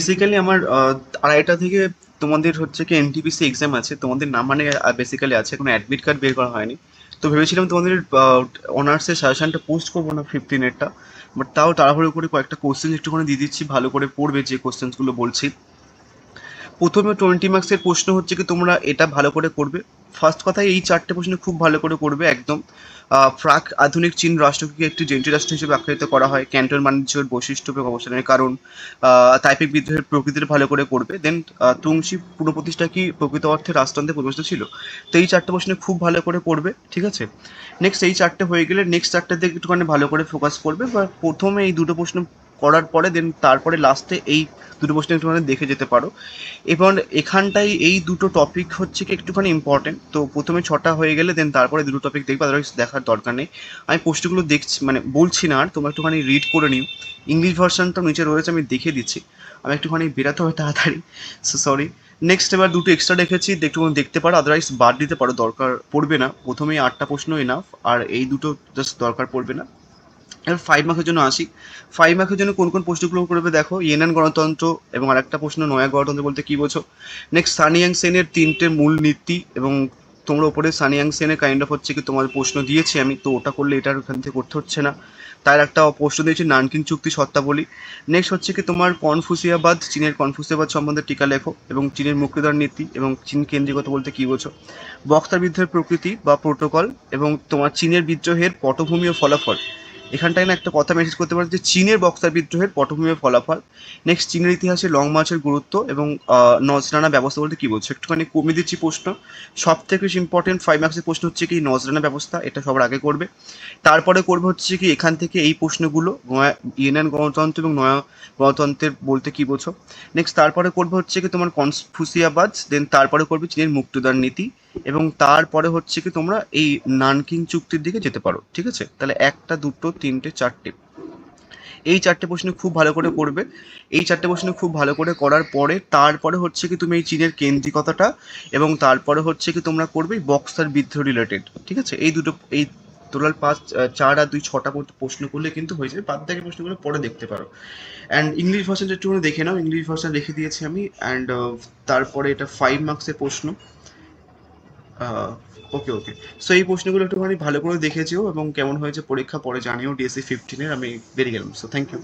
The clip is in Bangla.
বেসিক্যালি আমার 2:30 থেকে তোমাদের হচ্ছে কি এনটিপিসি এক্সাম আছে, তোমাদের নাম মানে বেসিক্যালি আছে, কোনো অ্যাডমিট কার্ড বের করা হয়নি। তো ভেবেছিলাম তোমাদের অনার্সের সাজেশনটা পোস্ট করবো না 15-এরটা, বাট তাও তাড়াহুড়ো করে কয়েকটা কোশ্চেন একটুখানি দিয়ে দিচ্ছি, ভালো করে পড়বে যে কোশ্চেন্সগুলো বলছি। প্রথমে 20 মার্কসের প্রশ্ন হচ্ছে কি তোমরা এটা ভালো করে করবে। ফার্স্ট কথা, এই 4টে প্রশ্ন খুব ভালো করে করবে একদম। প্রাক আধুনিক চীন রাষ্ট্রকে একটি জেন্টি রাষ্ট্র হিসেবে আখ্যায়িত করা হয়। ক্যান্টন বাণিজ্যের বৈশিষ্ট্য এবং অবস্থানের কারণ, তাইপেক বিদ্রোহের প্রকৃতির ভালো করে করবে। দেন তুংশি পুনঃপ্রতিষ্ঠা কি প্রকৃত অর্থে রাজতন্ত্রের পরিবেশনা ছিল। তো এই 4টে প্রশ্ন খুব ভালো করে পড়বে, ঠিক আছে। নেক্সট এই 4টে হয়ে গেলে নেক্সট 4টেতে একটুখানি ভালো করে ফোকাস করবে, বা প্রথমে এই দুটো প্রশ্ন করার পরে দেন তারপরে লাস্টে এই দুটো প্রশ্ন একটুখানি দেখে যেতে পারো। এবার এখানটায় এই দুটো টপিক হচ্ছে কি একটুখানি ইম্পর্টেন্ট, তো প্রথমে 6টা হয়ে গেলে দেন তারপরে দুটো টপিক দেখবে, আদারওয়াইজ দেখার দরকার নেই। আমি প্রশ্নগুলো দেখছি মানে বলছি না, আর তোমরা একটুখানি রিড করে নিও। ইংলিশ ভার্সনটা নিচে রয়েছে, আমি দেখিয়ে দিচ্ছি। আমি একটুখানি বেরাতে হবে তাড়াতাড়ি, সো সরি। নেক্সট এবার দুটো এক্সট্রা রেখেছি, একটুখানি দেখতে পারো, আদারওয়াইজ বাদ দিতে পারো, দরকার পড়বে না। প্রথমেই 8টা প্রশ্ন এনাফ, আর এই দুটো জাস্ট দরকার পড়বে না। এবার 5 মার্কের জন্য আসি। 5 মার্কের জন্য কোন কোন প্রশ্নগুলো করবে দেখো, ইয়েনান গণতন্ত্র এবং আরেকটা প্রশ্ন নয়া গণতন্ত্র বলতে কি বোঝো। নেক্সট সানিয়াং সেনের 3টে মূল নীতি, এবং তোমরা ওপরে সানিয়াং সেনের কাইন্ড অফ হচ্ছে কি তোমার প্রশ্ন দিয়েছি আমি, তো ওটা করলে এটার ওখান থেকে করতে হচ্ছে না। তার একটা প্রশ্ন দিয়েছি নানকিন চুক্তি শর্তাবলী। নেক্সট হচ্ছে কি তোমার কনফুসিয়াবাদ, চীনের কনফুসিয়াবাদ সম্বন্ধে টিকা লেখো, এবং চীনের মুক্তিদার নীতি এবং চীন কেন্দ্রিকতা বলতে কি বোঝো। বক্তার বিদ্রোহের প্রকৃতি বা প্রোটোকল, এবং তোমার চীনের বিদ্রোহের পটভূমি ও ফলাফল। এখানটায় না একটা কথা মেসেজ করতে পারে যে চীনের বক্সার বিদ্রোহের পটভূমি ও ফলাফল। নেক্সট চীনের ইতিহাসে লং মার্চের গুরুত্ব এবং নজরানা ব্যবস্থা বলতে কি বলছো, একটুখানি কমিয়ে দিচ্ছি প্রশ্ন। সব থেকে বেশি ইম্পর্টেন্ট 5 মার্কসের প্রশ্ন হচ্ছে কি নজরানা ব্যবস্থা, এটা সবার আগে করবে। তারপরে করবে হচ্ছে কি এখান থেকে এই প্রশ্নগুলো, ইউনিয়ন গণতন্ত্র এবং নয়া গণতন্ত্রের বলতে কি বোঝো। নেক্সট তারপরে করবে হচ্ছে কি তোমার কনফুসিয়াবাদ, দেন তারপরে করবে চীনের মুক্তিদার নীতি, এবং তারপরে হচ্ছে কি তোমরা এই নানকিং চুক্তির দিকে যেতে পারো, ঠিক আছে। তাহলে 1টা 2টো 3টে 4টে, এই 4টে প্রশ্ন খুব ভালো করে করবে। এই 4টে প্রশ্ন খুব ভালো করে করার পরে তারপরে হচ্ছে কি তুমি এই চীনের কেন্দ্রিকতাটা, এবং তারপরে হচ্ছে কি তোমরা করবে বক্সার বিদ্রোহ রিলেটেড, ঠিক আছে। এই দুটো, এই টোটাল 4 আর 2 6টা প্রশ্ন করলে কিন্তু হয়ে যাবে, বাদ বাকি প্রশ্নগুলো পরে দেখতে পারো। অ্যান্ড ইংলিশ ভার্সনটা একটু দেখে নাও, ইংলিশ ভার্সন রেখে দিয়েছি আমি। অ্যান্ড তারপরে এটা 5 মার্কসের প্রশ্ন। ওকে ওকে। সো এই প্রশ্নগুলো একটুখানি ভালো করে দেখেছিও, এবং কেমন হয়েছে পরীক্ষা পরে জানিও। ডিএসসি 15-এর আমি বেরিয়ে গেলাম, সো থ্যাংক ইউ।